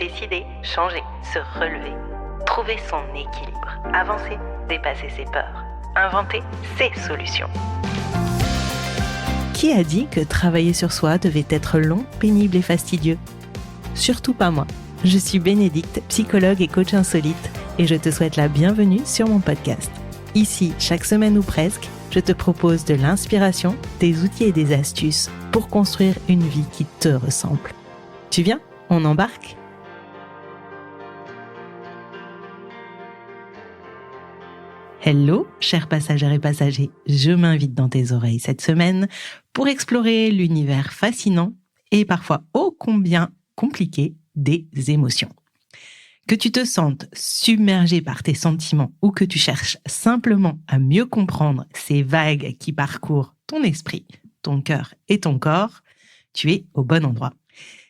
Décider, changer, se relever, trouver son équilibre, avancer, dépasser ses peurs, inventer ses solutions. Qui a dit que travailler sur soi devait être long, pénible et fastidieux ? Surtout pas moi. Je suis Bénédicte, psychologue et coach insolite, et je te souhaite la bienvenue sur mon podcast. Ici, chaque semaine ou presque, je te propose de l'inspiration, des outils et des astuces pour construire une vie qui te ressemble. Tu viens ? On embarque ? Hello, chers passagères et passagers, je m'invite dans tes oreilles cette semaine pour explorer l'univers fascinant et parfois ô combien compliqué des émotions. Que tu te sentes submergé par tes sentiments ou que tu cherches simplement à mieux comprendre ces vagues qui parcourent ton esprit, ton cœur et ton corps, tu es au bon endroit.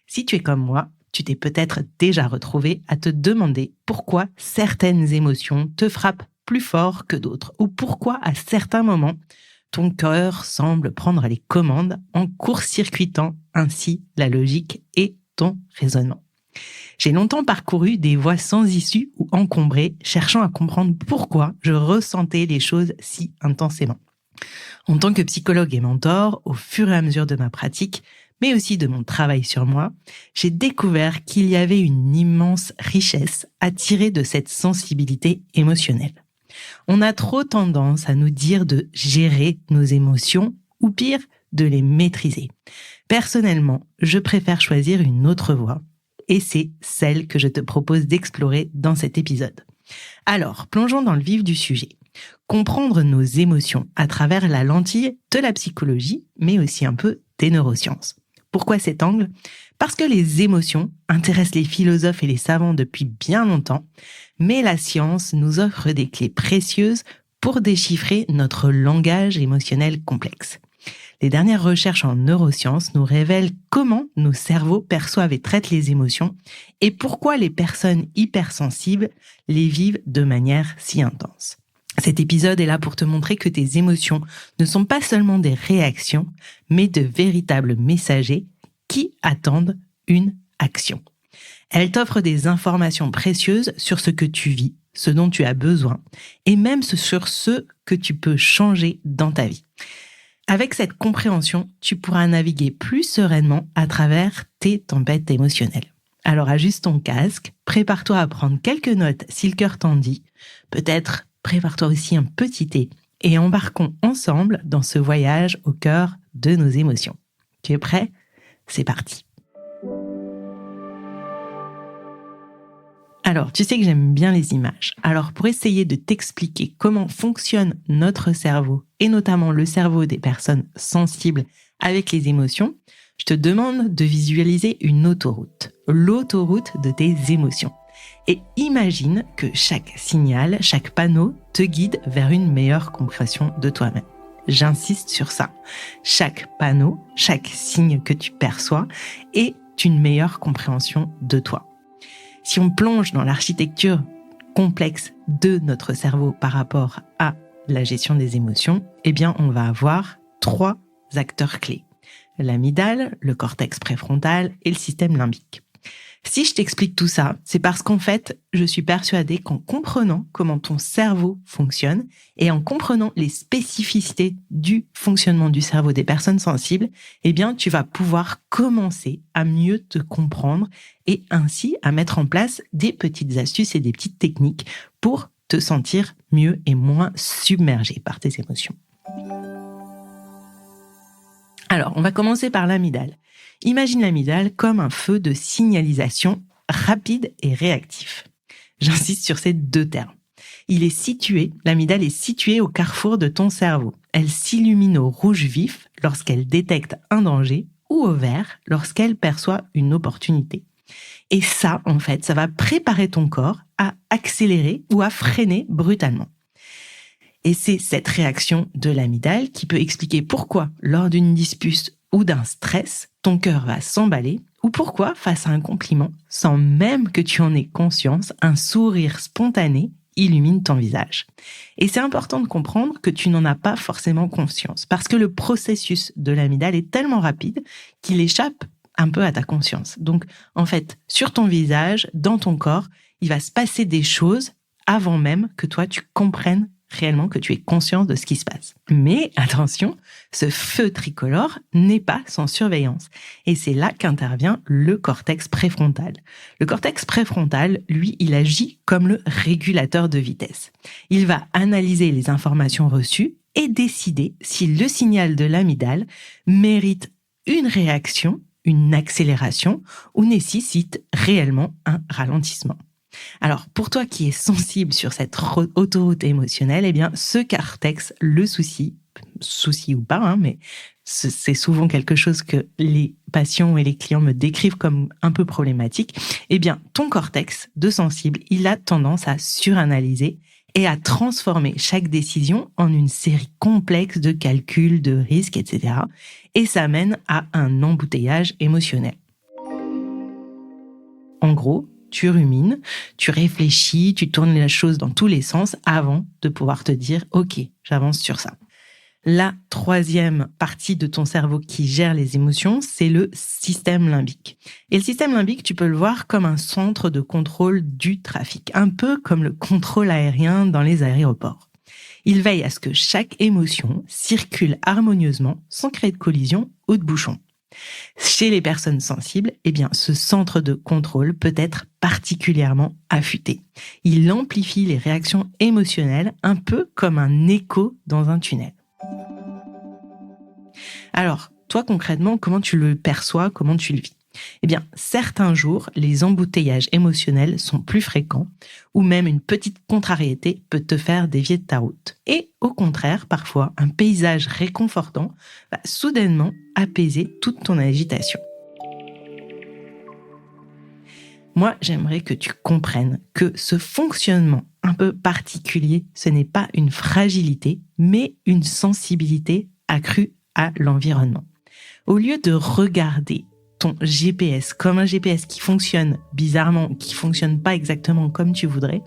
Si tu es comme moi, tu t'es peut-être déjà retrouvé à te demander pourquoi certaines émotions te frappent plus fort que d'autres ou pourquoi à certains moments, ton cœur semble prendre les commandes en court-circuitant ainsi la logique et ton raisonnement. J'ai longtemps parcouru des voies sans issue ou encombrées, cherchant à comprendre pourquoi je ressentais les choses si intensément. En tant que psychologue et mentor, au fur et à mesure de ma pratique, mais aussi de mon travail sur moi, j'ai découvert qu'il y avait une immense richesse à tirer de cette sensibilité émotionnelle. On a trop tendance à nous dire de gérer nos émotions ou pire, de les maîtriser. Personnellement, je préfère choisir une autre voie et c'est celle que je te propose d'explorer dans cet épisode. Alors, plongeons dans le vif du sujet. Comprendre nos émotions à travers la lentille de la psychologie, mais aussi un peu des neurosciences. Pourquoi cet angle ? Parce que les émotions intéressent les philosophes et les savants depuis bien longtemps, mais la science nous offre des clés précieuses pour déchiffrer notre langage émotionnel complexe. Les dernières recherches en neurosciences nous révèlent comment nos cerveaux perçoivent et traitent les émotions et pourquoi les personnes hypersensibles les vivent de manière si intense. Cet épisode est là pour te montrer que tes émotions ne sont pas seulement des réactions, mais de véritables messagers qui attendent une action. Elles t'offrent des informations précieuses sur ce que tu vis, ce dont tu as besoin, et même sur ce que tu peux changer dans ta vie. Avec cette compréhension, tu pourras naviguer plus sereinement à travers tes tempêtes émotionnelles. Alors ajuste ton casque, prépare-toi à prendre quelques notes si le cœur t'en dit, peut-être prépare-toi aussi un petit thé et embarquons ensemble dans ce voyage au cœur de nos émotions. Tu es prêt ? C'est parti. Alors, tu sais que j'aime bien les images. Alors, pour essayer de t'expliquer comment fonctionne notre cerveau, et notamment le cerveau des personnes sensibles avec les émotions, je te demande de visualiser une autoroute, l'autoroute de tes émotions. Et imagine que chaque signal, chaque panneau te guide vers une meilleure compréhension de toi-même. J'insiste sur ça. Chaque panneau, chaque signe que tu perçois est une meilleure compréhension de toi. Si on plonge dans l'architecture complexe de notre cerveau par rapport à la gestion des émotions, eh bien, on va avoir 3 acteurs clés. L'amygdale, le cortex préfrontal et le système limbique. Si je t'explique tout ça, c'est parce qu'en fait, je suis persuadée qu'en comprenant comment ton cerveau fonctionne et en comprenant les spécificités du fonctionnement du cerveau des personnes sensibles, eh bien, tu vas pouvoir commencer à mieux te comprendre et ainsi à mettre en place des petites astuces et des petites techniques pour te sentir mieux et moins submergé par tes émotions. Alors, on va commencer par l'amygdale. Imagine l'amygdale comme un feu de signalisation rapide et réactif. J'insiste sur ces 2 termes. L'amygdale est située au carrefour de ton cerveau. Elle s'illumine au rouge vif lorsqu'elle détecte un danger ou au vert lorsqu'elle perçoit une opportunité. Et ça, en fait, ça va préparer ton corps à accélérer ou à freiner brutalement. Et c'est cette réaction de l'amygdale qui peut expliquer pourquoi, lors d'une dispute ou d'un stress, ton cœur va s'emballer, ou pourquoi, face à un compliment, sans même que tu en aies conscience, un sourire spontané illumine ton visage. Et c'est important de comprendre que tu n'en as pas forcément conscience, parce que le processus de l'amygdale est tellement rapide qu'il échappe un peu à ta conscience. Donc, en fait, sur ton visage, dans ton corps, il va se passer des choses avant même que toi, tu comprennes réellement, que tu aies conscience de ce qui se passe. Mais attention, ce feu tricolore n'est pas sans surveillance. Et c'est là qu'intervient le cortex préfrontal. Le cortex préfrontal, lui, il agit comme le régulateur de vitesse. Il va analyser les informations reçues et décider si le signal de l'amygdale mérite une réaction, une accélération ou nécessite réellement un ralentissement. Alors, pour toi qui es sensible sur cette autoroute émotionnelle, eh bien, ce cortex, le souci ou pas, mais c'est souvent quelque chose que les patients et les clients me décrivent comme un peu problématique. Eh bien, ton cortex de sensible, il a tendance à suranalyser et à transformer chaque décision en une série complexe de calculs, de risques, etc. Et ça mène à un embouteillage émotionnel. En gros, tu rumines, tu réfléchis, tu tournes la chose dans tous les sens avant de pouvoir te dire « Ok, j'avance sur ça ». La troisième partie de ton cerveau qui gère les émotions, c'est le système limbique. Et le système limbique, tu peux le voir comme un centre de contrôle du trafic, un peu comme le contrôle aérien dans les aéroports. Il veille à ce que chaque émotion circule harmonieusement sans créer de collision ou de bouchon. Chez les personnes sensibles, eh bien, ce centre de contrôle peut être particulièrement affûté. Il amplifie les réactions émotionnelles un peu comme un écho dans un tunnel. Alors, toi concrètement, comment tu le perçois, comment tu le vis ? Eh bien, certains jours, les embouteillages émotionnels sont plus fréquents ou même une petite contrariété peut te faire dévier de ta route. Et au contraire, parfois, un paysage réconfortant va soudainement apaiser toute ton agitation. Moi, j'aimerais que tu comprennes que ce fonctionnement un peu particulier, ce n'est pas une fragilité, mais une sensibilité accrue à l'environnement. Au lieu de regarder ton GPS comme un GPS qui fonctionne bizarrement, qui fonctionne pas exactement comme tu voudrais,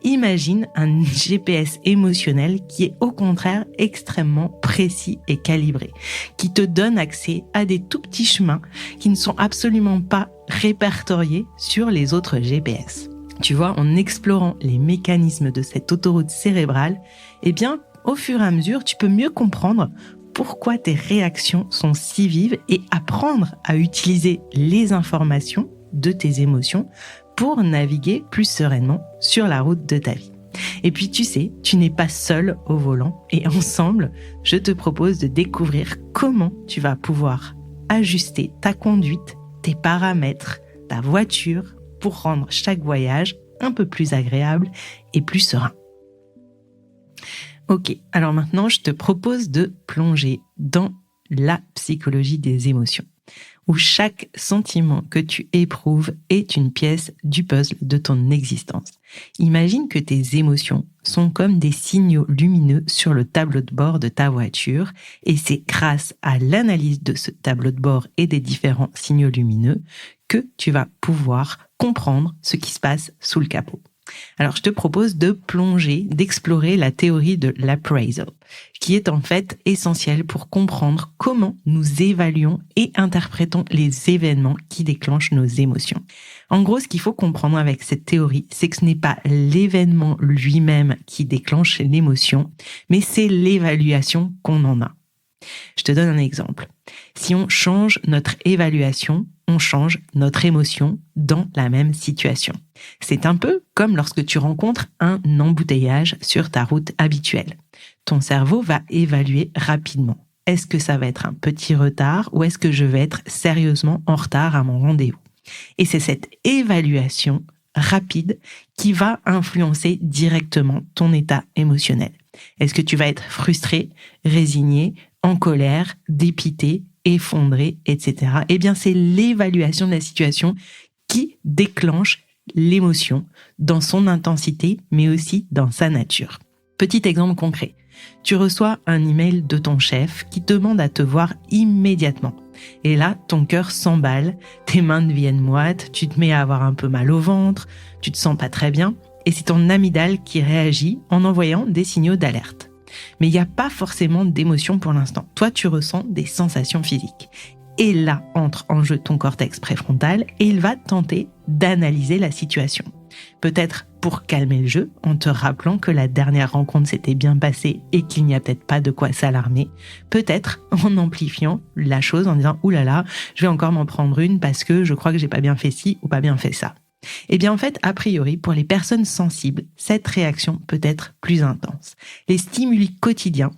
imagine un GPS émotionnel qui est au contraire extrêmement précis et calibré, qui te donne accès à des tout petits chemins qui ne sont absolument pas répertoriés sur les autres GPS. Tu vois, en explorant les mécanismes de cette autoroute cérébrale, eh bien, au fur et à mesure, tu peux mieux comprendre pourquoi tes réactions sont si vives et apprendre à utiliser les informations de tes émotions pour naviguer plus sereinement sur la route de ta vie. Et puis tu sais, tu n'es pas seul au volant et ensemble, je te propose de découvrir comment tu vas pouvoir ajuster ta conduite, tes paramètres, ta voiture pour rendre chaque voyage un peu plus agréable et plus serein. Ok, alors maintenant, je te propose de plonger dans la psychologie des émotions, où chaque sentiment que tu éprouves est une pièce du puzzle de ton existence. Imagine que tes émotions sont comme des signaux lumineux sur le tableau de bord de ta voiture, et c'est grâce à l'analyse de ce tableau de bord et des différents signaux lumineux que tu vas pouvoir comprendre ce qui se passe sous le capot. Alors, je te propose de plonger, d'explorer la théorie de l'appraisal, qui est en fait essentielle pour comprendre comment nous évaluons et interprétons les événements qui déclenchent nos émotions. En gros, ce qu'il faut comprendre avec cette théorie, c'est que ce n'est pas l'événement lui-même qui déclenche l'émotion, mais c'est l'évaluation qu'on en a. Je te donne un exemple. Si on change notre évaluation, on change notre émotion dans la même situation. C'est un peu comme lorsque tu rencontres un embouteillage sur ta route habituelle. Ton cerveau va évaluer rapidement. Est-ce que ça va être un petit retard ou est-ce que je vais être sérieusement en retard à mon rendez-vous ? Et c'est cette évaluation rapide qui va influencer directement ton état émotionnel. Est-ce que tu vas être frustré, résigné, en colère, dépité, effondré, etc. Eh bien, c'est l'évaluation de la situation qui déclenche l'émotion dans son intensité, mais aussi dans sa nature. Petit exemple concret. Tu reçois un email de ton chef qui te demande à te voir immédiatement. Et là, ton cœur s'emballe, tes mains deviennent moites, tu te mets à avoir un peu mal au ventre, tu te sens pas très bien, et c'est ton amygdale qui réagit en envoyant des signaux d'alerte. Mais il n'y a pas forcément d'émotion pour l'instant. Toi, tu ressens des sensations physiques. Et là entre en jeu ton cortex préfrontal et il va tenter d'analyser la situation. Peut-être pour calmer le jeu, en te rappelant que la dernière rencontre s'était bien passée et qu'il n'y a peut-être pas de quoi s'alarmer. Peut-être en amplifiant la chose en disant « Ouh là là, je vais encore m'en prendre une parce que je crois que j'ai pas bien fait ci ou pas bien fait ça ». Eh bien en fait, a priori, pour les personnes sensibles, cette réaction peut être plus intense. Les stimuli quotidiens,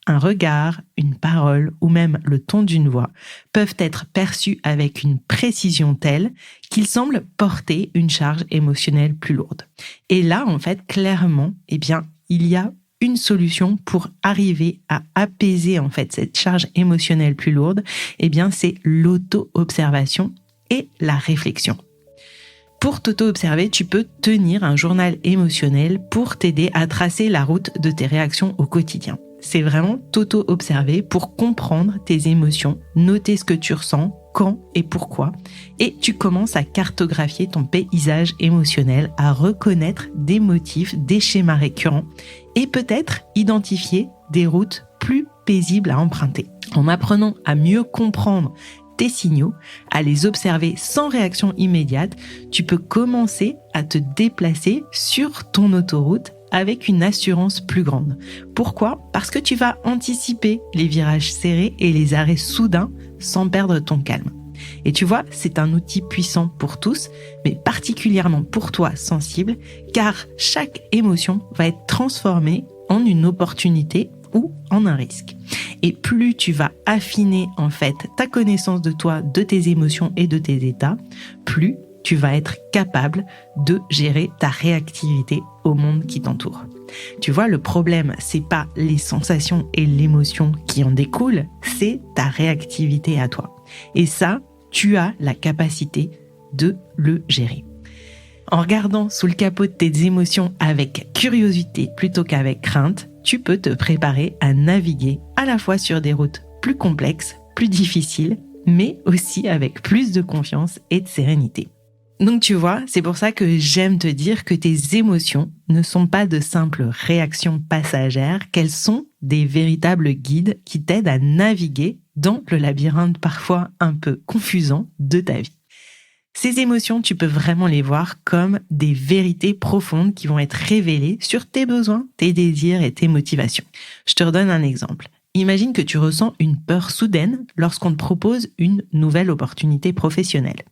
un regard, une parole ou même le ton d'une voix peuvent être perçus avec une précision telle qu'ils semblent porter une charge émotionnelle plus lourde. Et là, en fait, clairement, eh bien, il y a une solution pour arriver à apaiser en fait cette charge émotionnelle plus lourde. Eh bien, c'est l'auto-observation et la réflexion. Pour t'auto-observer, tu peux tenir un journal émotionnel pour t'aider à tracer la route de tes réactions au quotidien. C'est vraiment t'auto-observer pour comprendre tes émotions, noter ce que tu ressens, quand et pourquoi. Et tu commences à cartographier ton paysage émotionnel, à reconnaître des motifs, des schémas récurrents et peut-être identifier des routes plus paisibles à emprunter. En apprenant à mieux comprendre tes signaux, à les observer sans réaction immédiate, tu peux commencer à te déplacer sur ton autoroute avec une assurance plus grande. Pourquoi ? Parce que tu vas anticiper les virages serrés et les arrêts soudains sans perdre ton calme. Et tu vois, c'est un outil puissant pour tous, mais particulièrement pour toi sensible, car chaque émotion va être transformée en une opportunité ou en un risque. Et plus tu vas affiner en fait ta connaissance de toi, de tes émotions et de tes états, plus tu vas être capable de gérer ta réactivité au monde qui t'entoure. Tu vois, le problème, c'est pas les sensations et l'émotion qui en découlent, c'est ta réactivité à toi. Et ça, tu as la capacité de le gérer. En regardant sous le capot de tes émotions avec curiosité plutôt qu'avec crainte, tu peux te préparer à naviguer à la fois sur des routes plus complexes, plus difficiles, mais aussi avec plus de confiance et de sérénité. Donc tu vois, c'est pour ça que j'aime te dire que tes émotions ne sont pas de simples réactions passagères, qu'elles sont des véritables guides qui t'aident à naviguer dans le labyrinthe parfois un peu confusant de ta vie. Ces émotions, tu peux vraiment les voir comme des vérités profondes qui vont être révélées sur tes besoins, tes désirs et tes motivations. Je te redonne un exemple. Imagine que tu ressens une peur soudaine lorsqu'on te propose une nouvelle opportunité professionnelle.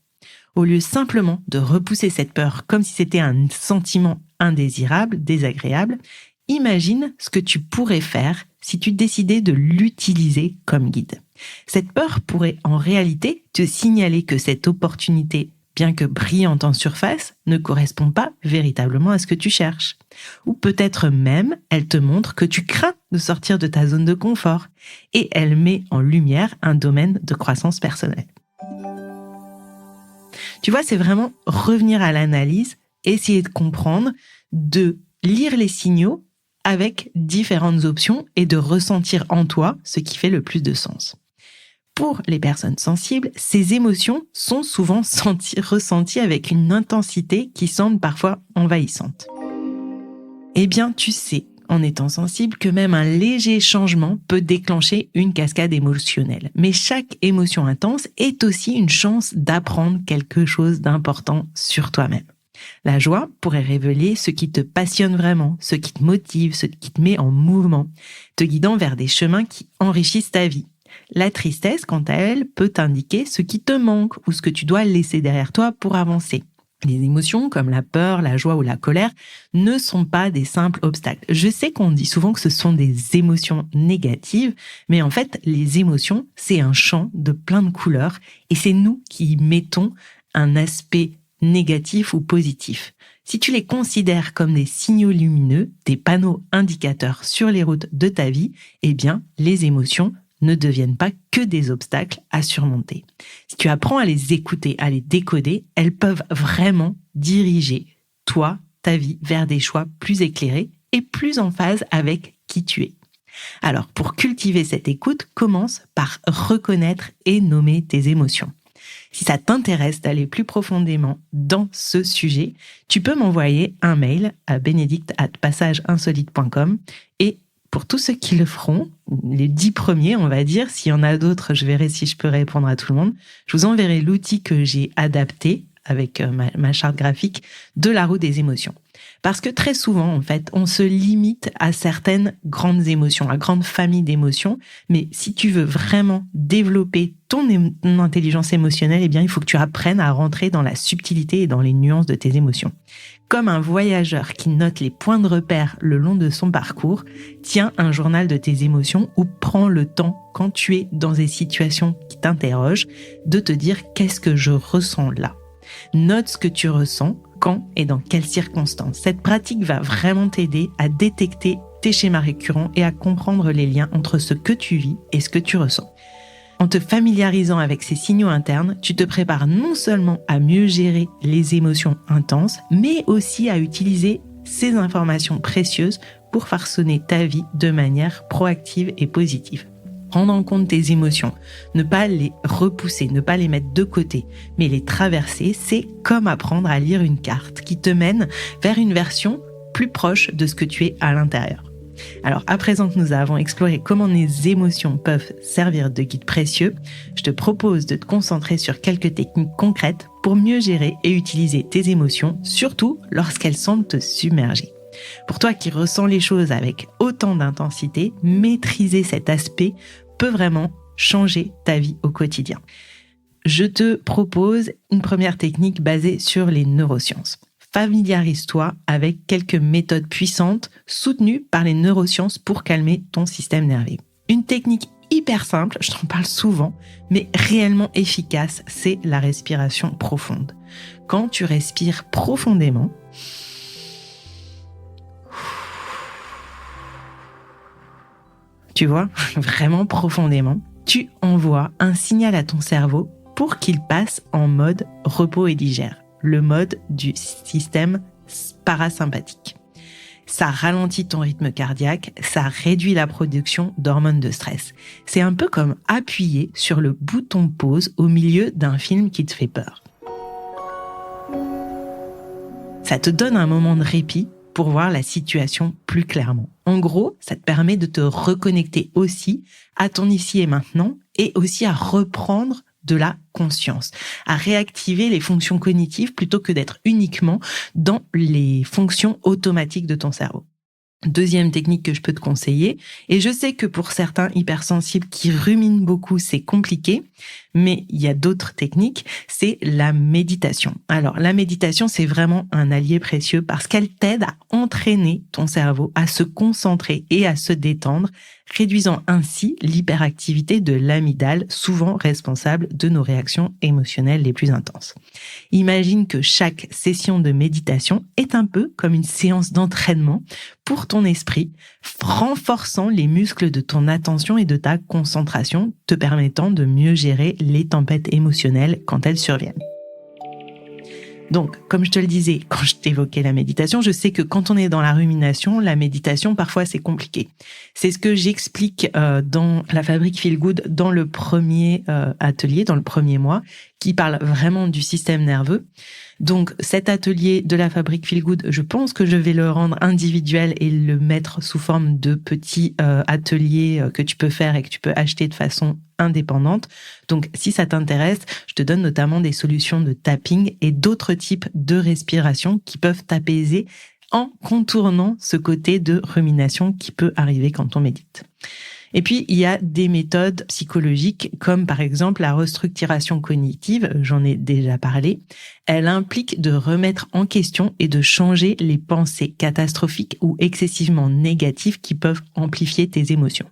Au lieu simplement de repousser cette peur comme si c'était un sentiment indésirable, désagréable, imagine ce que tu pourrais faire si tu décidais de l'utiliser comme guide. Cette peur pourrait en réalité te signaler que cette opportunité, bien que brillante en surface, ne correspond pas véritablement à ce que tu cherches. Ou peut-être même, elle te montre que tu crains de sortir de ta zone de confort et elle met en lumière un domaine de croissance personnelle. Tu vois, c'est vraiment revenir à l'analyse, essayer de comprendre, de lire les signaux avec différentes options et de ressentir en toi ce qui fait le plus de sens. Pour les personnes sensibles, ces émotions sont souvent ressenties avec une intensité qui semble parfois envahissante. Eh bien, tu sais, en étant sensible, que même un léger changement peut déclencher une cascade émotionnelle. Mais chaque émotion intense est aussi une chance d'apprendre quelque chose d'important sur toi-même. La joie pourrait révéler ce qui te passionne vraiment, ce qui te motive, ce qui te met en mouvement, te guidant vers des chemins qui enrichissent ta vie. La tristesse, quant à elle, peut t'indiquer ce qui te manque ou ce que tu dois laisser derrière toi pour avancer. Les émotions comme la peur, la joie ou la colère ne sont pas des simples obstacles. Je sais qu'on dit souvent que ce sont des émotions négatives, mais en fait, les émotions, c'est un champ de plein de couleurs et c'est nous qui y mettons un aspect négatif ou positif. Si tu les considères comme des signaux lumineux, des panneaux indicateurs sur les routes de ta vie, eh bien, les émotions ne deviennent pas que des obstacles à surmonter. Si tu apprends à les écouter, à les décoder, elles peuvent vraiment diriger toi, ta vie, vers des choix plus éclairés et plus en phase avec qui tu es. Alors, pour cultiver cette écoute, commence par reconnaître et nommer tes émotions. Si ça t'intéresse d'aller plus profondément dans ce sujet, tu peux m'envoyer un mail à benedict@passageinsolite.com et pour tous ceux qui le feront, les 10 premiers, on va dire, s'il y en a d'autres, je verrai si je peux répondre à tout le monde, je vous enverrai l'outil que j'ai adapté avec ma charte graphique de la roue des émotions. Parce que très souvent, en fait, on se limite à certaines grandes émotions, à grande famille d'émotions. Mais si tu veux vraiment développer ton intelligence émotionnelle, eh bien, il faut que tu apprennes à rentrer dans la subtilité et dans les nuances de tes émotions. Comme un voyageur qui note les points de repère le long de son parcours, tiens un journal de tes émotions ou prends le temps, quand tu es dans des situations qui t'interrogent, de te dire qu'est-ce que je ressens là. Note ce que tu ressens, quand et dans quelles circonstances. Cette pratique va vraiment t'aider à détecter tes schémas récurrents et à comprendre les liens entre ce que tu vis et ce que tu ressens. En te familiarisant avec ces signaux internes, tu te prépares non seulement à mieux gérer les émotions intenses, mais aussi à utiliser ces informations précieuses pour façonner ta vie de manière proactive et positive. Prendre en compte tes émotions, ne pas les repousser, ne pas les mettre de côté, mais les traverser, c'est comme apprendre à lire une carte qui te mène vers une version plus proche de ce que tu es à l'intérieur. Alors, à présent que nous avons exploré comment les émotions peuvent servir de guide précieux, je te propose de te concentrer sur quelques techniques concrètes pour mieux gérer et utiliser tes émotions, surtout lorsqu'elles semblent te submerger. Pour toi qui ressens les choses avec autant d'intensité, maîtriser cet aspect peut vraiment changer ta vie au quotidien. Je te propose une première technique basée sur les neurosciences. Familiarise-toi avec quelques méthodes puissantes soutenues par les neurosciences pour calmer ton système nerveux. Une technique hyper simple, je t'en parle souvent, mais réellement efficace, c'est la respiration profonde. Quand tu respires profondément, tu vois, vraiment profondément, tu envoies un signal à ton cerveau pour qu'il passe en mode repos et digère, le mode du système parasympathique. Ça ralentit ton rythme cardiaque, ça réduit la production d'hormones de stress. C'est un peu comme appuyer sur le bouton pause au milieu d'un film qui te fait peur. Ça te donne un moment de répit pour voir la situation plus clairement. En gros, ça te permet de te reconnecter aussi à ton ici et maintenant et aussi à reprendre de la conscience, à réactiver les fonctions cognitives plutôt que d'être uniquement dans les fonctions automatiques de ton cerveau. Deuxième technique que je peux te conseiller, et je sais que pour certains hypersensibles qui ruminent beaucoup, c'est compliqué, mais il y a d'autres techniques, c'est la méditation. Alors, la méditation, c'est vraiment un allié précieux parce qu'elle t'aide à entraîner ton cerveau, à se concentrer et à se détendre, réduisant ainsi l'hyperactivité de l'amygdale, souvent responsable de nos réactions émotionnelles les plus intenses. Imagine que chaque session de méditation est un peu comme une séance d'entraînement pour ton esprit, renforçant les muscles de ton attention et de ta concentration, te permettant de mieux gérer les tempêtes émotionnelles quand elles surviennent. Donc, comme je te le disais, quand je t'évoquais la méditation, je sais que quand on est dans la rumination, la méditation, parfois, c'est compliqué. C'est ce que j'explique dans la Fabrique Feel Good, dans le premier atelier, dans le premier mois, qui parle vraiment du système nerveux. Donc, cet atelier de la Fabrique Feel Good, je pense que je vais le rendre individuel et le mettre sous forme de petits ateliers que tu peux faire et que tu peux acheter de façon indépendante. Donc, si ça t'intéresse, je te donne notamment des solutions de tapping et d'autres types de respiration qui peuvent t'apaiser en contournant ce côté de rumination qui peut arriver quand on médite. Et puis, il y a des méthodes psychologiques comme par exemple la restructuration cognitive, j'en ai déjà parlé. Elle implique de remettre en question et de changer les pensées catastrophiques ou excessivement négatives qui peuvent amplifier tes émotions.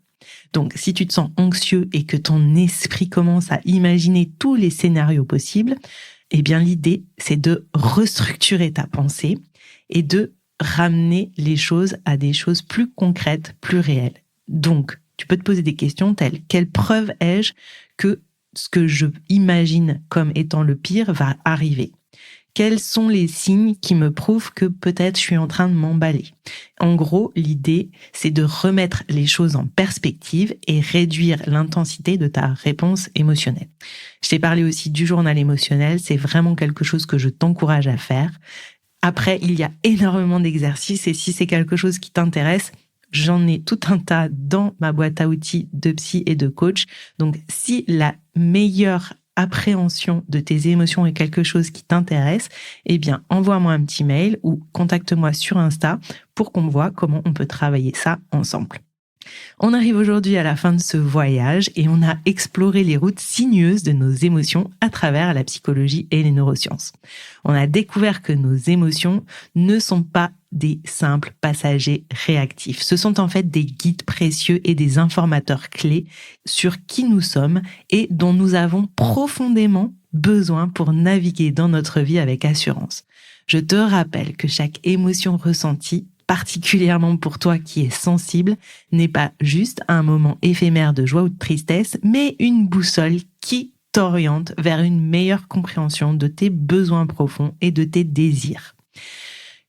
Donc, si tu te sens anxieux et que ton esprit commence à imaginer tous les scénarios possibles, eh bien, l'idée, c'est de restructurer ta pensée et de ramener les choses à des choses plus concrètes, plus réelles. Donc, tu peux te poser des questions telles: quelle preuve ai-je que ce que je imagine comme étant le pire va arriver? Quels sont les signes qui me prouvent que peut-être je suis en train de m'emballer? En gros, l'idée, c'est de remettre les choses en perspective et réduire l'intensité de ta réponse émotionnelle. Je t'ai parlé aussi du journal émotionnel, c'est vraiment quelque chose que je t'encourage à faire. Après, il y a énormément d'exercices et si c'est quelque chose qui t'intéresse, J'en ai tout un tas dans ma boîte à outils de psy et de coach. Donc, si la meilleure appréhension de tes émotions est quelque chose qui t'intéresse, eh bien, envoie-moi un petit mail ou contacte-moi sur Insta pour qu'on voit comment on peut travailler ça ensemble. On arrive aujourd'hui à la fin de ce voyage et on a exploré les routes sinueuses de nos émotions à travers la psychologie et les neurosciences. On a découvert que nos émotions ne sont pas des simples passagers réactifs. Ce sont en fait des guides précieux et des informateurs clés sur qui nous sommes et dont nous avons profondément besoin pour naviguer dans notre vie avec assurance. Je te rappelle que chaque émotion ressentie, particulièrement pour toi qui es sensible, n'est pas juste un moment éphémère de joie ou de tristesse, mais une boussole qui t'oriente vers une meilleure compréhension de tes besoins profonds et de tes désirs.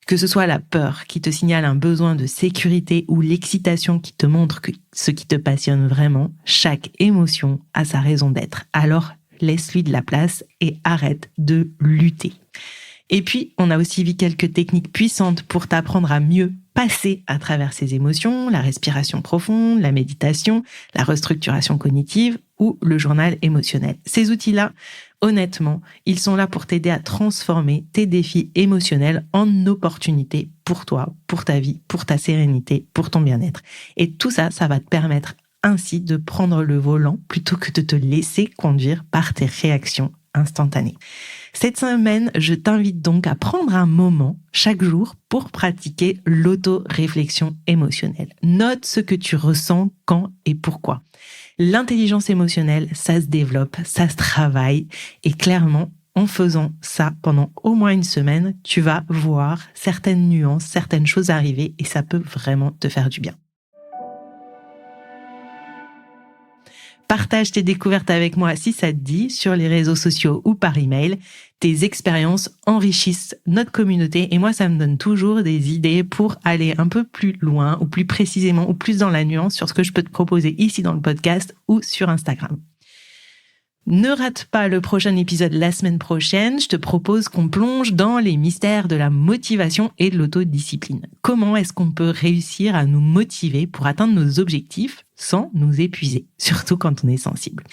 Que ce soit la peur qui te signale un besoin de sécurité ou l'excitation qui te montre ce qui te passionne vraiment, chaque émotion a sa raison d'être. Alors, laisse-lui de la place et arrête de lutter. Et puis, on a aussi vu quelques techniques puissantes pour t'apprendre à mieux passer à travers ces émotions, la respiration profonde, la méditation, la restructuration cognitive ou le journal émotionnel. Ces outils-là, honnêtement, ils sont là pour t'aider à transformer tes défis émotionnels en opportunités pour toi, pour ta vie, pour ta sérénité, pour ton bien-être. Et tout ça, ça va te permettre ainsi de prendre le volant plutôt que de te laisser conduire par tes réactions instantanées. Cette semaine, je t'invite donc à prendre un moment chaque jour pour pratiquer l'auto-réflexion émotionnelle. Note ce que tu ressens, quand et pourquoi. L'intelligence émotionnelle, ça se développe, ça se travaille et clairement, en faisant ça pendant au moins une semaine, tu vas voir certaines nuances, certaines choses arriver et ça peut vraiment te faire du bien. Partage tes découvertes avec moi si ça te dit, sur les réseaux sociaux ou par email. Tes expériences enrichissent notre communauté et moi, ça me donne toujours des idées pour aller un peu plus loin ou plus précisément ou plus dans la nuance sur ce que je peux te proposer ici dans le podcast ou sur Instagram. Ne rate pas le prochain épisode la semaine prochaine. Je te propose qu'on plonge dans les mystères de la motivation et de l'autodiscipline. Comment est-ce qu'on peut réussir à nous motiver pour atteindre nos objectifs sans nous épuiser, surtout quand on est sensible?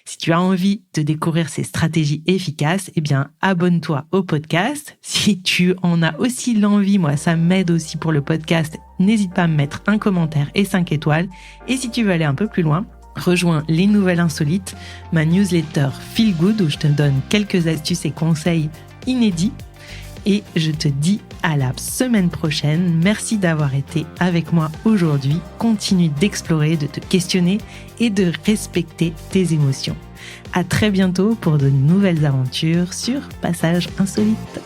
Si tu as envie de découvrir ces stratégies efficaces, eh bien, abonne-toi au podcast. Si tu en as aussi l'envie, moi, ça m'aide aussi pour le podcast. N'hésite pas à me mettre un commentaire et 5 étoiles. Et si tu veux aller un peu plus loin, rejoins Les Nouvelles Insolites, ma newsletter Feel Good où je te donne quelques astuces et conseils inédits. Et je te dis à la semaine prochaine. Merci d'avoir été avec moi aujourd'hui. Continue d'explorer, de te questionner et de respecter tes émotions. À très bientôt pour de nouvelles aventures sur Passage Insolite.